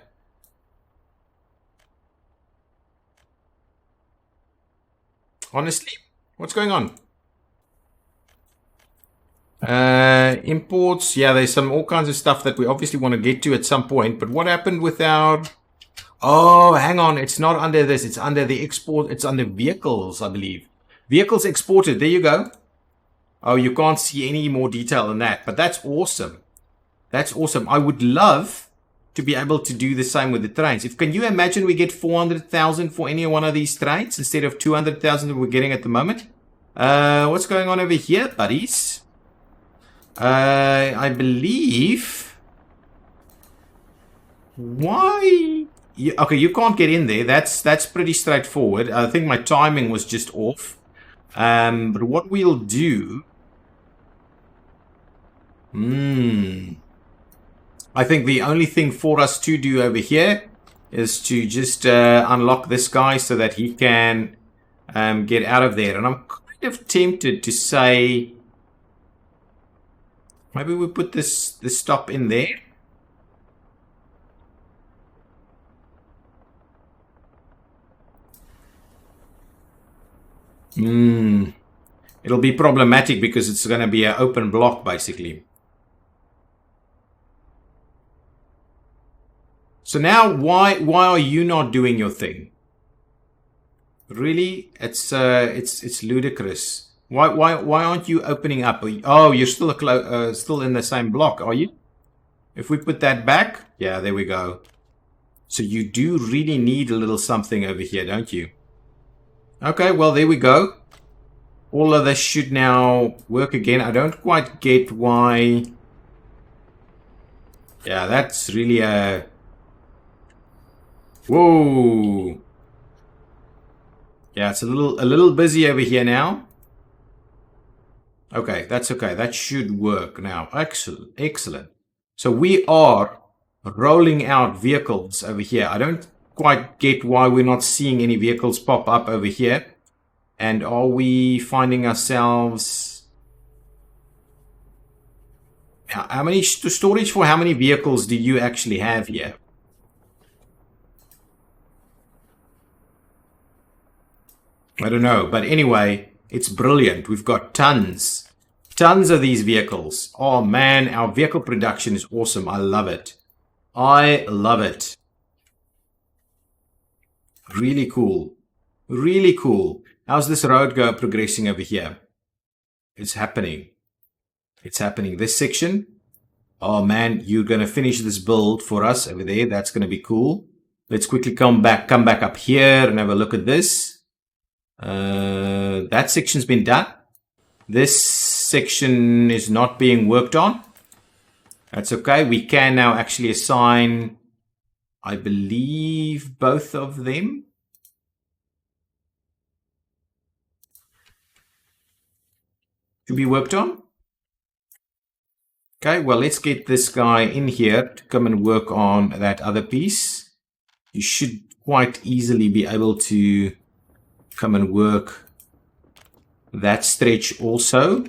Honestly, what's going on? Imports, yeah, there's all kinds of stuff that we obviously want to get to at some point. But what happened with our... Oh, hang on, it's not under this. It's under the export. It's under vehicles, I believe. Vehicles exported. There you go. Oh, you can't see any more detail than that, but that's awesome. That's awesome. I would love to be able to do the same with the trains. Can you imagine we get 400,000 for any one of these trains instead of 200,000 that we're getting at the moment? What's going on over here, buddies? I believe... Why? Okay, you can't get in there. That's pretty straightforward. I think my timing was just off. But what we'll do... I think the only thing for us to do over here is to just unlock this guy so that he can get out of there. And I'm kind of tempted to say... Maybe we put this stop in there. It'll be problematic because it's going to be an open block, basically. So now, why are you not doing your thing? Really, it's ludicrous. Why aren't you opening up? Oh, you're still still in the same block, are you? If we put that back, yeah, there we go. So you do really need a little something over here, don't you? Okay, well, there we go. all of this should now work again. I don't quite get why. Yeah, that's really a... Whoa. Yeah, it's a little busy over here now. Okay, that's okay. That should work now. Excellent, excellent. So we are rolling out vehicles over here. I don't quite get why we're not seeing any vehicles pop up over here. And are we finding ourselves... How many storage for how many vehicles do you actually have here? I don't know, but anyway, it's brilliant. We've got tons of these vehicles. Oh man, our vehicle production is awesome. I love it. I love it. Really cool. Really cool. How's this road progressing over here? It's happening. It's happening. This section. Oh man, you're going to finish this build for us over there. That's going to be cool. Let's quickly come back up here and have a look at this. That section's been done. This section is not being worked on. That's okay. We can now actually assign, I believe, both of them. To be worked on. Okay, well, let's get this guy in here to come and work on that other piece. You should quite easily be able to come and work that stretch also.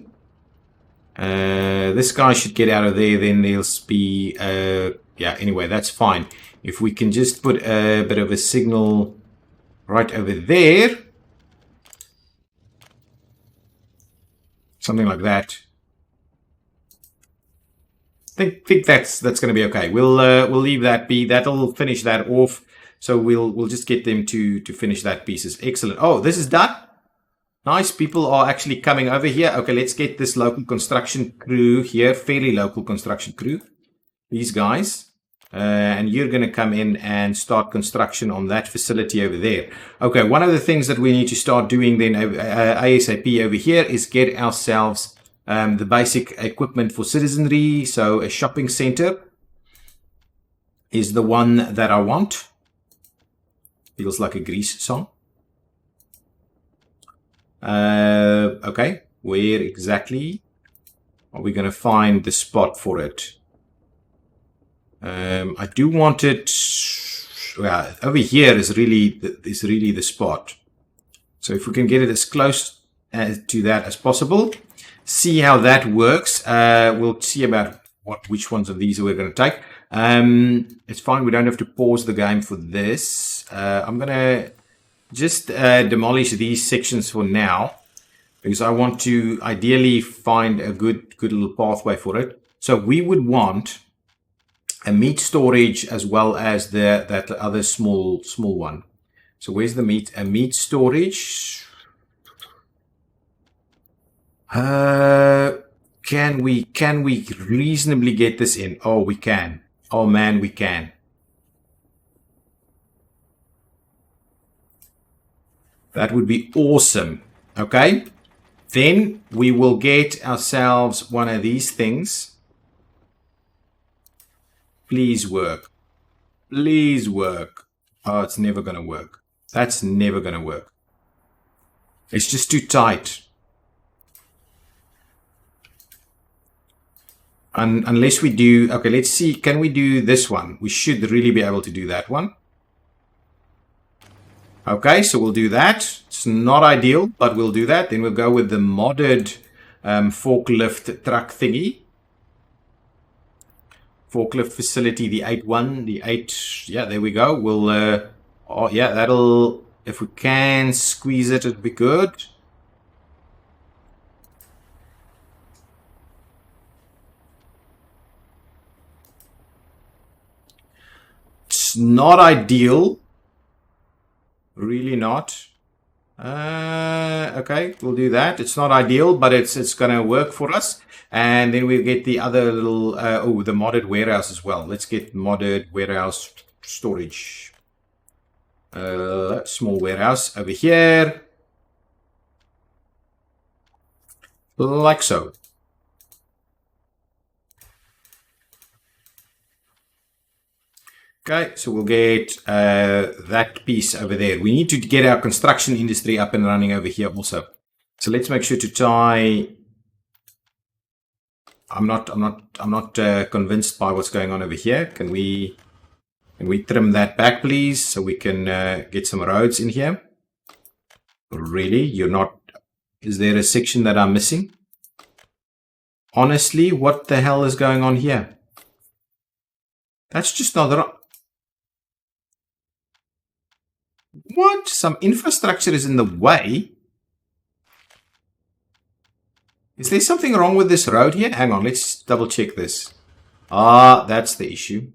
This guy should get out of there, then there'll be... yeah, anyway, that's fine. If we can just put a bit of a signal right over there. Something like that. I think that's going to be okay. We'll leave that be. That'll finish that off. So we'll just get them to finish that pieces. Excellent. Oh, this is done. Nice. People are actually coming over here. Okay, let's get this local construction crew here. Fairly local construction crew. These guys. And you're going to come in and start construction on that facility over there. Okay, one of the things that we need to start doing then ASAP over here is get ourselves the basic equipment for citizenry. So a shopping center is the one that I want. Feels like a Grease song. Okay, where exactly are we going to find the spot for it? I do want it. Well, over here is really the spot. So if we can get it as close to that as possible, see how that works. We'll see about which ones of these we're going to take. It's fine. We don't have to pause the game for this. I'm going to just demolish these sections for now because I want to ideally find a good little pathway for it. So we would want a meat storage as well as that other small one. So where's the meat? A meat storage. Can we reasonably get this in? Oh, we can. Oh man, we can. That would be awesome. Okay. Then we will get ourselves one of these things. Please work. Please work. Oh, it's never going to work. That's never going to work. It's just too tight. Unless we do... Okay, let's see. Can we do this one? We should really be able to do that one. Okay, so we'll do that. It's not ideal, but we'll do that. Then we'll go with the modded forklift truck thingy. Forklift facility, the 8.1, the 8, yeah, there we go. We'll, oh yeah, that'll, if we can squeeze it, it'd be good. It's not ideal. Really not. Okay, we'll do that. It's not ideal, but it's gonna work for us. And then we'll get the other little, the modded warehouse as well. Let's get modded warehouse storage. Small warehouse over here. like so. Okay, so we'll get that piece over there. We need to get our construction industry up and running over here also. So let's make sure to tie. I'm not convinced by what's going on over here. Can we trim that back, please, so we can get some roads in here? Really? You're not? Is there a section that I'm missing? Honestly, what the hell is going on here? That's just not right. What? Some infrastructure is in the way? Is there something wrong with this road here? Hang on, let's double check this. Ah, that's the issue.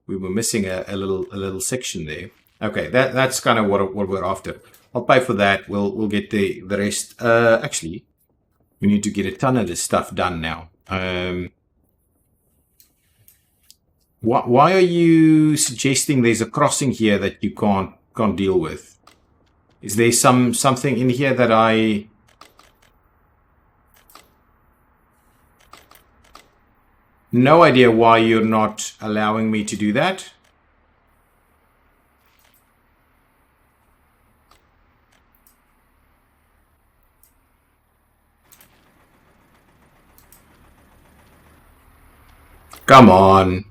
We were missing a little section there. Okay, that's kind of what we're after. I'll pay for that. We'll get the rest. Actually, we need to get a ton of this stuff done now. Why are you suggesting there's a crossing here that you can't deal with? Is there something in here that I... No idea why you're not allowing me to do that. Come on.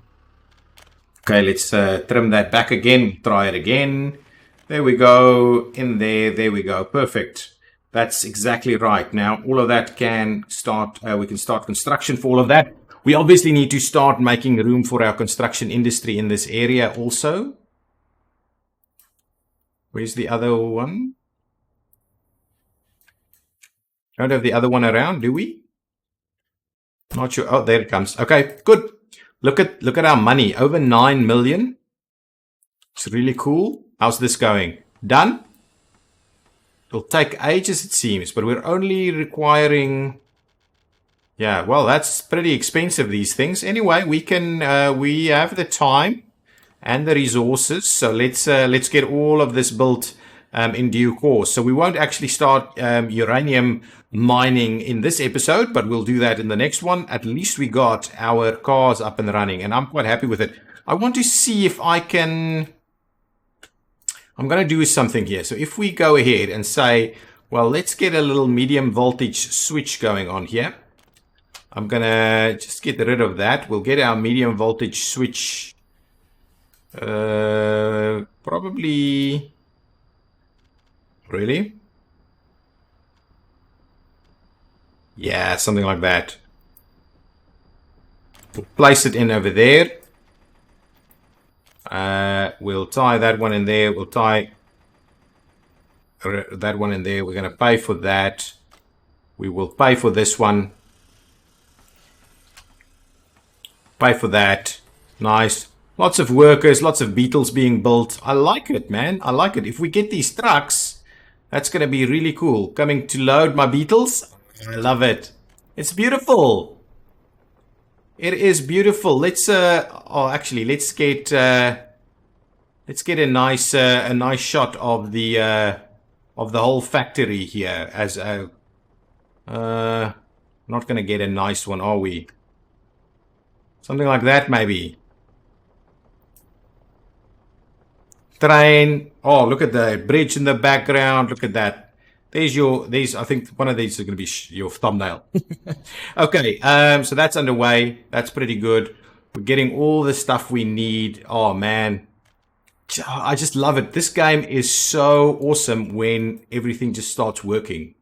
Okay, let's trim that back again. Try it again. There we go. In there. There we go. Perfect. That's exactly right. Now, all of that can start. We can start construction for all of that. We obviously need to start making room for our construction industry in this area also. Where's the other one? Don't have the other one around, do we? Not sure. Oh, there it comes. Okay, good. Look at our money. Over 9 million. It's really cool. How's this going? Done? It'll take ages, it seems, but we're only requiring... Yeah, well, that's pretty expensive, these things. Anyway, we can, we have the time and the resources. So let's get all of this built in due course. So we won't actually start uranium mining in this episode, but we'll do that in the next one. At least we got our cars up and running, and I'm quite happy with it. I want to see if I can... I'm going to do something here. So if we go ahead and say, well, let's get a little medium voltage switch going on here. I'm going to just get rid of that. We'll get our medium voltage switch. Probably... Really? Yeah, something like that. We'll place it in over there. We'll tie that one in there. We'll tie that one in there. We're going to pay for that. We will pay for this one. Pay for that. Nice. Lots of workers, lots of Beatles being built. I like it, man. I like it. If we get these trucks, that's going to be really cool. Coming to load my Beatles. I love it. It's beautiful. It is beautiful. Let's oh, actually, let's get a nice shot of the whole factory here. As a not going to get a nice one, are we? Something like that, maybe. Train. Oh, look at the bridge in the background. Look at that. There's I think one of these is going to be your thumbnail. Okay, so that's underway. That's pretty good. We're getting all the stuff we need. Oh, man. I just love it. This game is so awesome when everything just starts working.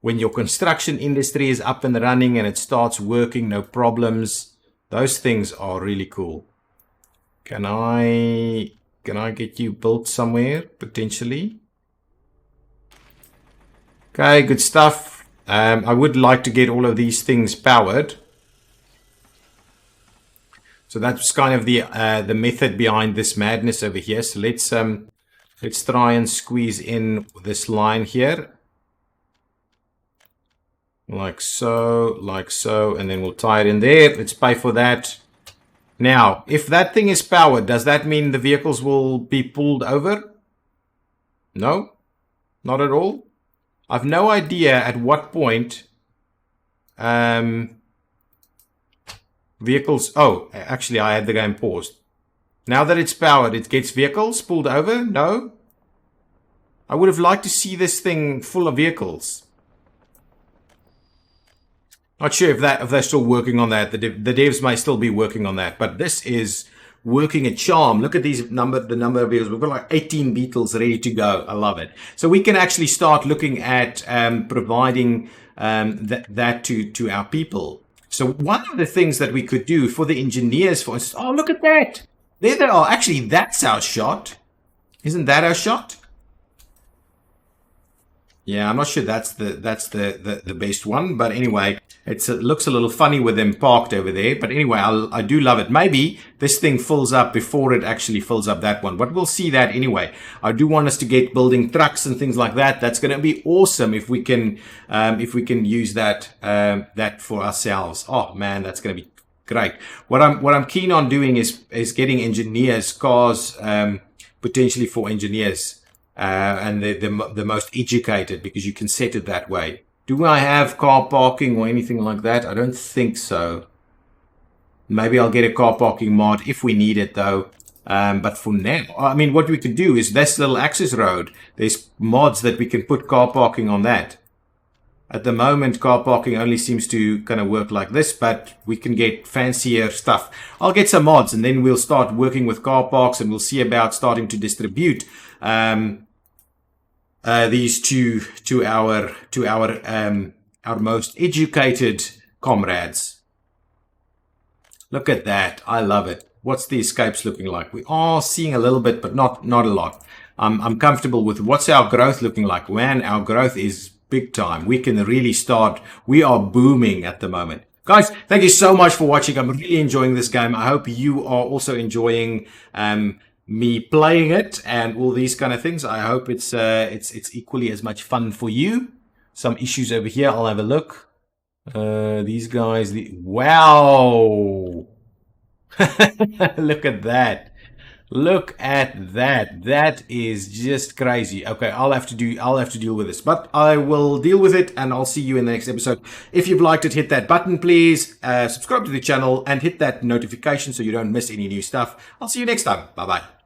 When your construction industry is up and running and it starts working, no problems. Those things are really cool. Can I get you built somewhere, potentially? Okay, good stuff. I would like to get all of these things powered. So that's kind of the method behind this madness over here. So let's try and squeeze in this line here. Like so, and then we'll tie it in there. Let's pay for that. Now, if that thing is powered, does that mean the vehicles will be pulled over? No, not at all. I've no idea at what point Vehicles. Oh, actually, I had the game paused. Now that it's powered, it gets vehicles pulled over? No? I would have liked to see this thing full of vehicles. Not sure if they're still working on that. The devs may still be working on that, but this is working a charm. Look at the number of vehicles. We've got like 18 Beatles ready to go. I love it. So we can actually start looking at providing that to our people. So one of the things that we could do for the engineers, for instance, oh, look at that. There they are. Actually, that's our shot. Isn't that our shot? Yeah, I'm not sure that's the best one, but anyway, it looks a little funny with them parked over there. But anyway, I do love it. Maybe this thing fills up before it actually fills up that one, but we'll see that anyway. I do want us to get building trucks and things like that. That's going to be awesome if we can use that for ourselves. Oh man, that's going to be great. What I'm keen on doing is getting engineers, cars, potentially for engineers. And the most educated, because you can set it that way. Do I have car parking or anything like that? I don't think so. Maybe I'll get a car parking mod if we need it though. But for now, I mean, what we could do is this little access road. There's mods that we can put car parking on that. At the moment, car parking only seems to kind of work like this, but we can get fancier stuff. I'll get some mods and then we'll start working with car parks and we'll see about starting to distribute these to our most educated comrades. Look at that. I love it. What's the escapes looking like? We are seeing a little bit, but not a lot. I'm comfortable with what's our growth looking like. Man, our growth is big time. We can really start. We are booming at the moment. Guys, thank you so much for watching. I'm really enjoying this game. I hope you are also enjoying me playing it and all these kind of things. I hope it's equally as much fun for you. Some issues over here. I'll have a look. These guys. Wow. Look at that. Look at that. That is just crazy. Okay, I'll have to deal with this, but I will deal with it and I'll see you in the next episode. If you've liked it, hit that button, please. Subscribe to the channel and hit that notification so you don't miss any new stuff. I'll see you next time. Bye-bye.